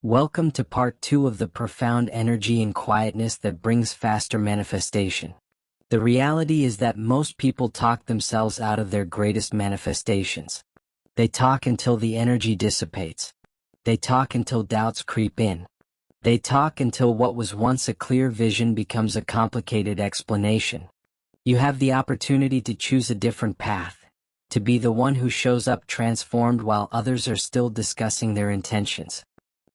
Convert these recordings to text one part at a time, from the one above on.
Welcome to part 2 of the profound energy and quietness that brings faster manifestation. The reality is that most people talk themselves out of their greatest manifestations. They talk until the energy dissipates. They talk until doubts creep in. They talk until what was once a clear vision becomes a complicated explanation. You have the opportunity to choose a different path, to be the one who shows up transformed while others are still discussing their intentions.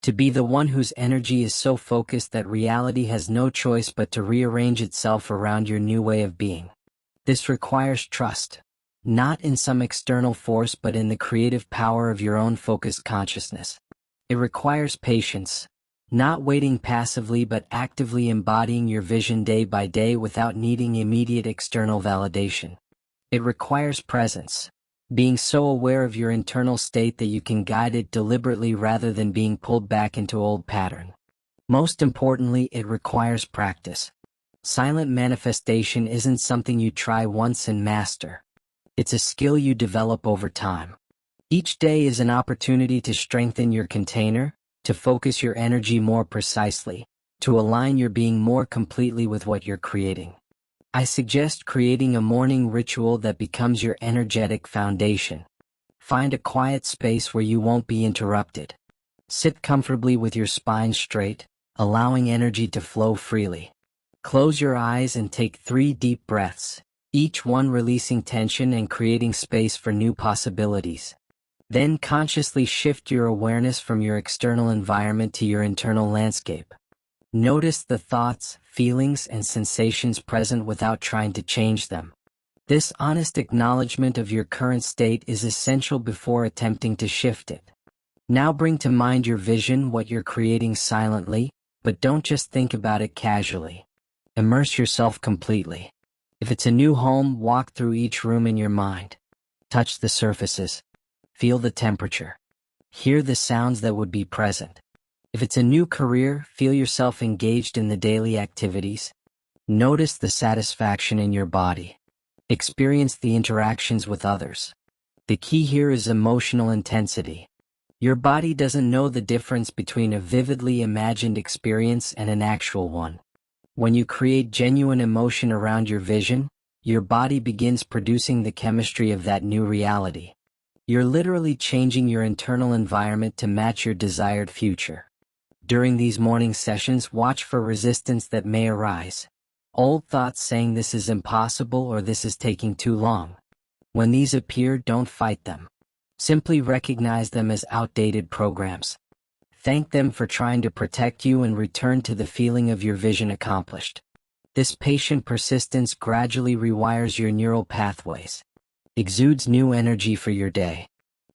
To be the one whose energy is so focused that reality has no choice but to rearrange itself around your new way of being. This requires trust, not in some external force but in the creative power of your own focused consciousness. It requires patience, not waiting passively but actively embodying your vision day by day without needing immediate external validation. It requires presence, being so aware of your internal state that you can guide it deliberately rather than being pulled back into old pattern. Most importantly, it requires practice. Silent manifestation isn't something you try once and master. It's a skill you develop over time. Each day is an opportunity to strengthen your container, to focus your energy more precisely, to align your being more completely with what you're creating. I suggest creating a morning ritual that becomes your energetic foundation. Find a quiet space where you won't be interrupted. Sit comfortably with your spine straight, allowing energy to flow freely. Close your eyes and take 3 deep breaths, each one releasing tension and creating space for new possibilities. Then consciously shift your awareness from your external environment to your internal landscape. Notice the thoughts, feelings, and sensations present without trying to change them. This honest acknowledgement of your current state is essential before attempting to shift it. Now bring to mind your vision, what you're creating silently, but don't just think about it casually. Immerse yourself completely. If it's a new home, walk through each room in your mind. Touch the surfaces. Feel the temperature. Hear the sounds that would be present. If it's a new career, feel yourself engaged in the daily activities. Notice the satisfaction in your body. Experience the interactions with others. The key here is emotional intensity. Your body doesn't know the difference between a vividly imagined experience and an actual one. When you create genuine emotion around your vision, your body begins producing the chemistry of that new reality. You're literally changing your internal environment to match your desired future. During these morning sessions, watch for resistance that may arise. Old thoughts saying this is impossible or this is taking too long. When these appear, don't fight them. Simply recognize them as outdated programs. Thank them for trying to protect you and return to the feeling of your vision accomplished. This patient persistence gradually rewires your neural pathways. Exudes new energy for your day.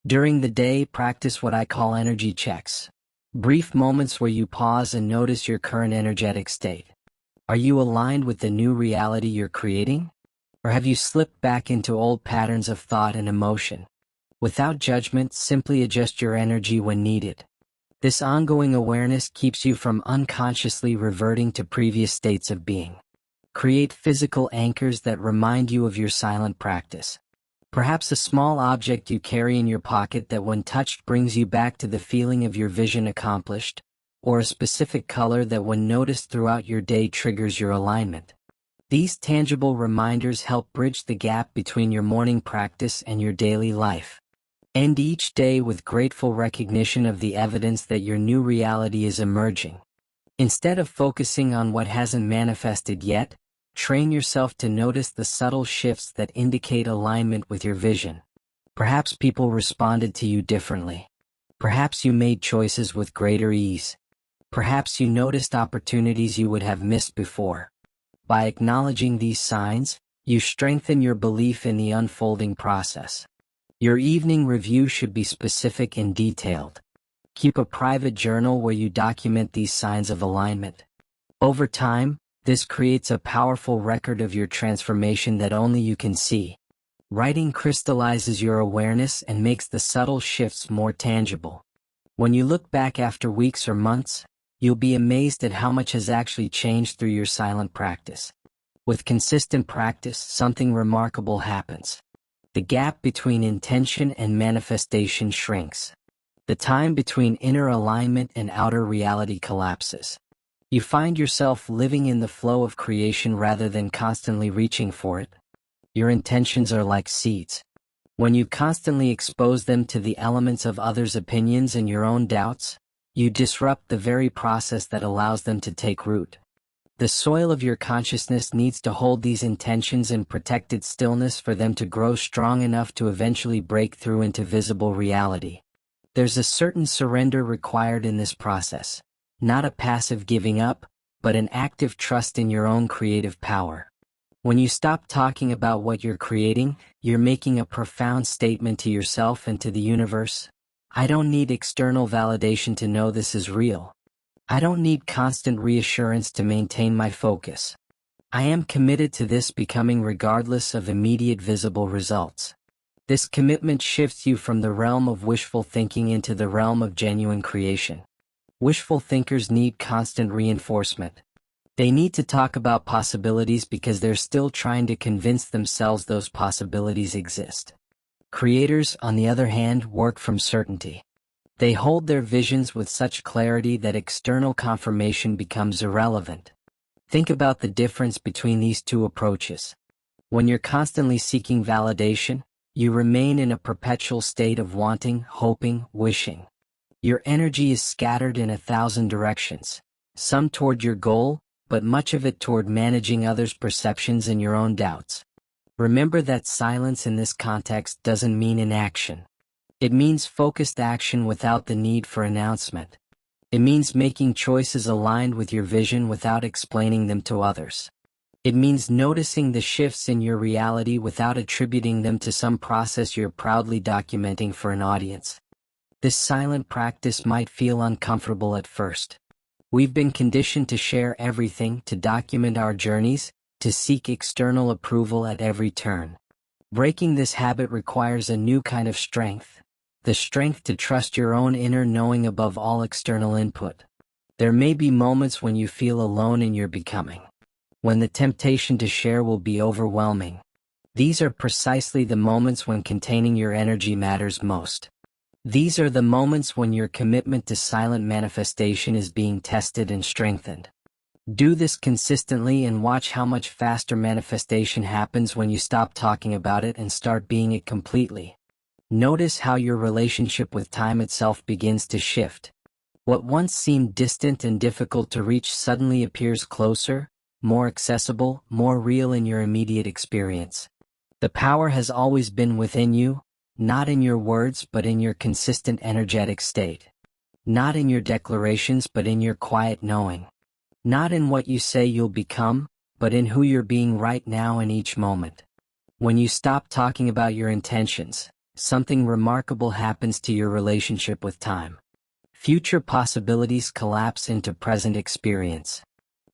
During the day, practice what I call energy checks. Brief moments where you pause and notice your current energetic state. Are you aligned with the new reality you're creating? Or have you slipped back into old patterns of thought and emotion? Without judgment, simply adjust your energy when needed. This ongoing awareness keeps you from unconsciously reverting to previous states of being. Create physical anchors that remind you of your silent practice. Perhaps a small object you carry in your pocket that when touched brings you back to the feeling of your vision accomplished, or a specific color that when noticed throughout your day triggers your alignment. These tangible reminders help bridge the gap between your morning practice and your daily life. End each day with grateful recognition of the evidence that your new reality is emerging. Instead of focusing on what hasn't manifested yet, train yourself to notice the subtle shifts that indicate alignment with your vision. Perhaps people responded to you differently. Perhaps you made choices with greater ease. Perhaps you noticed opportunities you would have missed before. By acknowledging these signs, you strengthen your belief in the unfolding process. Your evening review should be specific and detailed. Keep a private journal where you document these signs of alignment. Over time, this creates a powerful record of your transformation that only you can see. Writing crystallizes your awareness and makes the subtle shifts more tangible. When you look back after weeks or months, you'll be amazed at how much has actually changed through your silent practice. With consistent practice, something remarkable happens. The gap between intention and manifestation shrinks. The time between inner alignment and outer reality collapses. You find yourself living in the flow of creation rather than constantly reaching for it. Your intentions are like seeds. When you constantly expose them to the elements of others' opinions and your own doubts, you disrupt the very process that allows them to take root. The soil of your consciousness needs to hold these intentions in protected stillness for them to grow strong enough to eventually break through into visible reality. There's a certain surrender required in this process, not a passive giving up, but an active trust in your own creative power. When you stop talking about what you're creating, you're making a profound statement to yourself and to the universe. I don't need external validation to know this is real. I don't need constant reassurance to maintain my focus. I am committed to this becoming regardless of immediate visible results. This commitment shifts you from the realm of wishful thinking into the realm of genuine creation. Wishful thinkers need constant reinforcement. They need to talk about possibilities because they're still trying to convince themselves those possibilities exist. Creators, on the other hand, work from certainty. They hold their visions with such clarity that external confirmation becomes irrelevant. Think about the difference between these two approaches. When you're constantly seeking validation, you remain in a perpetual state of wanting, hoping, wishing. Your energy is scattered in 1,000 directions, some toward your goal, but much of it toward managing others' perceptions and your own doubts. Remember that silence in this context doesn't mean inaction. It means focused action without the need for announcement. It means making choices aligned with your vision without explaining them to others. It means noticing the shifts in your reality without attributing them to some process you're proudly documenting for an audience. This silent practice might feel uncomfortable at first. We've been conditioned to share everything, to document our journeys, to seek external approval at every turn. Breaking this habit requires a new kind of strength, the strength to trust your own inner knowing above all external input. There may be moments when you feel alone in your becoming, when the temptation to share will be overwhelming. These are precisely the moments when containing your energy matters most. These are the moments when your commitment to silent manifestation is being tested and strengthened. Do this consistently and watch how much faster manifestation happens when you stop talking about it and start being it completely. Notice how your relationship with time itself begins to shift. What once seemed distant and difficult to reach suddenly appears closer, more accessible, more real in your immediate experience. The power has always been within you, not in your words but in your consistent energetic state. Not in your declarations but in your quiet knowing. Not in what you say you'll become, but in who you're being right now in each moment. When you stop talking about your intentions, something remarkable happens to your relationship with time. Future possibilities collapse into present experience.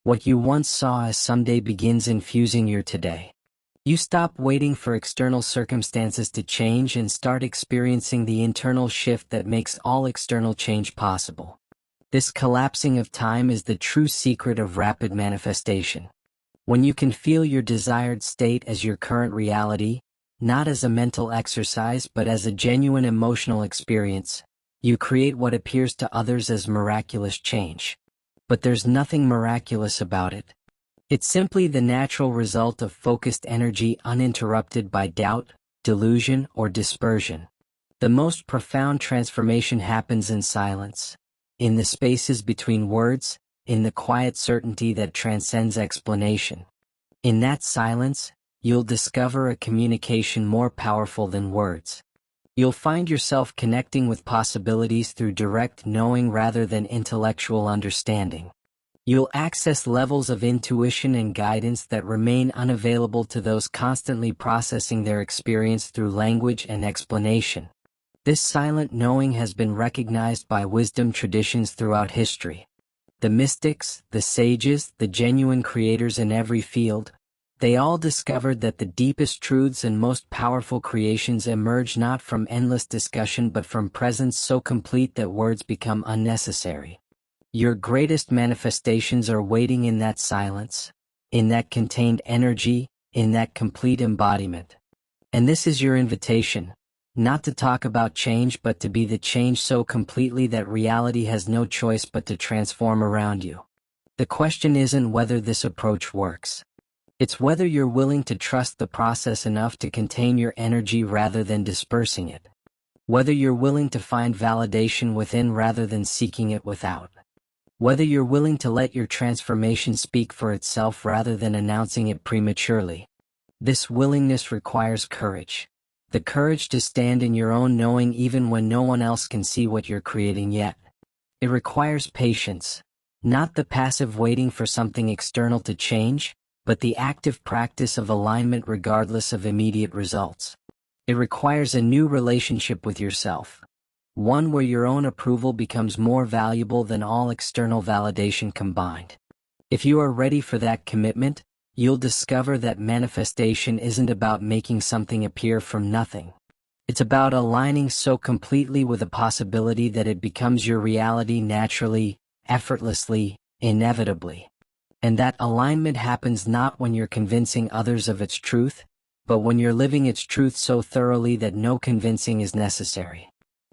What you once saw as someday begins infusing your today. You stop waiting for external circumstances to change and start experiencing the internal shift that makes all external change possible. This collapsing of time is the true secret of rapid manifestation. When you can feel your desired state as your current reality, not as a mental exercise but as a genuine emotional experience, you create what appears to others as miraculous change. But there's nothing miraculous about it. It's simply the natural result of focused energy uninterrupted by doubt, delusion, or dispersion. The most profound transformation happens in silence, in the spaces between words, in the quiet certainty that transcends explanation. In that silence, you'll discover a communication more powerful than words. You'll find yourself connecting with possibilities through direct knowing rather than intellectual understanding. You'll access levels of intuition and guidance that remain unavailable to those constantly processing their experience through language and explanation. This silent knowing has been recognized by wisdom traditions throughout history. The mystics, the sages, the genuine creators in every field, they all discovered that the deepest truths and most powerful creations emerge not from endless discussion but from presence so complete that words become unnecessary. Your greatest manifestations are waiting in that silence, in that contained energy, in that complete embodiment. And this is your invitation, Not to talk about change but to be the change so completely that reality has no choice but to transform around you. The question isn't whether this approach works. It's whether you're willing to trust the process enough to contain your energy rather than dispersing it. Whether you're willing to find validation within rather than seeking it without. Whether you're willing to let your transformation speak for itself rather than announcing it prematurely. This willingness requires courage. The courage to stand in your own knowing even when no one else can see what you're creating yet. It requires patience. Not the passive waiting for something external to change, but the active practice of alignment regardless of immediate results. It requires a new relationship with yourself. One where your own approval becomes more valuable than all external validation combined. If you are ready for that commitment, you'll discover that manifestation isn't about making something appear from nothing. It's about aligning so completely with a possibility that it becomes your reality naturally, effortlessly, inevitably. And that alignment happens not when you're convincing others of its truth, but when you're living its truth so thoroughly that no convincing is necessary.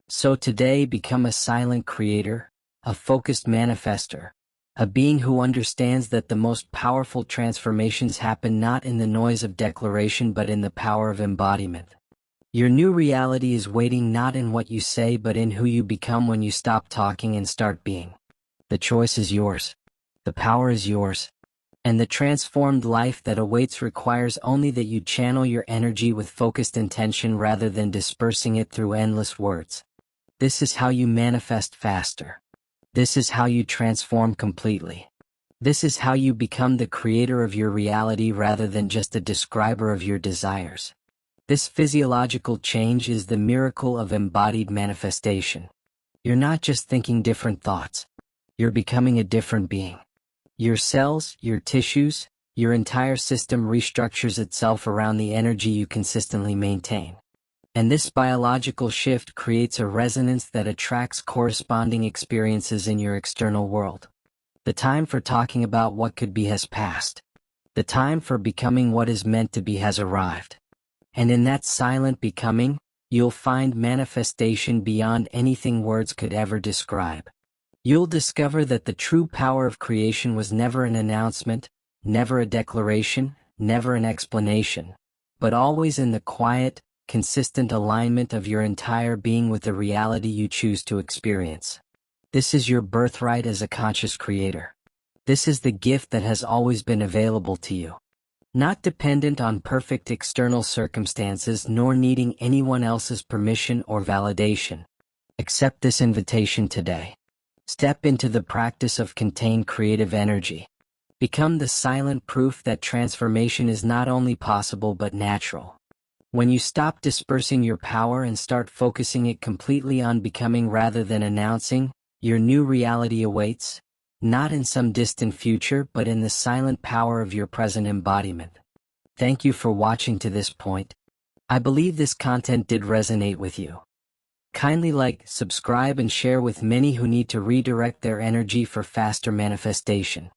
So today become a silent creator, a focused manifester, a being who understands that the most powerful transformations happen not in the noise of declaration but in the power of embodiment. Your new reality is waiting not in what you say but in who you become when you stop talking and start being. The choice is yours. The power is yours. And the transformed life that awaits requires only that you channel your energy with focused intention rather than dispersing it through endless words. This is how you manifest faster. This is how you transform completely. This is how you become the creator of your reality rather than just a describer of your desires. This physiological change is the miracle of embodied manifestation. You're not just thinking different thoughts. You're becoming a different being. Your cells, your tissues, your entire system restructures itself around the energy you consistently maintain. And this biological shift creates a resonance that attracts corresponding experiences in your external world. The time for talking about what could be has passed. The time for becoming what is meant to be has arrived. And in that silent becoming, you'll find manifestation beyond anything words could ever describe. You'll discover that the true power of creation was never an announcement, never a declaration, never an explanation, but always in the quiet, consistent alignment of your entire being with the reality you choose to experience. This is your birthright as a conscious creator. This is the gift that has always been available to you. Not dependent on perfect external circumstances nor needing anyone else's permission or validation. Accept this invitation today. Step into the practice of contained creative energy. Become the silent proof that transformation is not only possible but natural. When you stop dispersing your power and start focusing it completely on becoming rather than announcing, your new reality awaits. Not in some distant future but in the silent power of your present embodiment. Thank you for watching to this point. I believe this content did resonate with you. Kindly like, subscribe and share with many who need to redirect their energy for faster manifestation.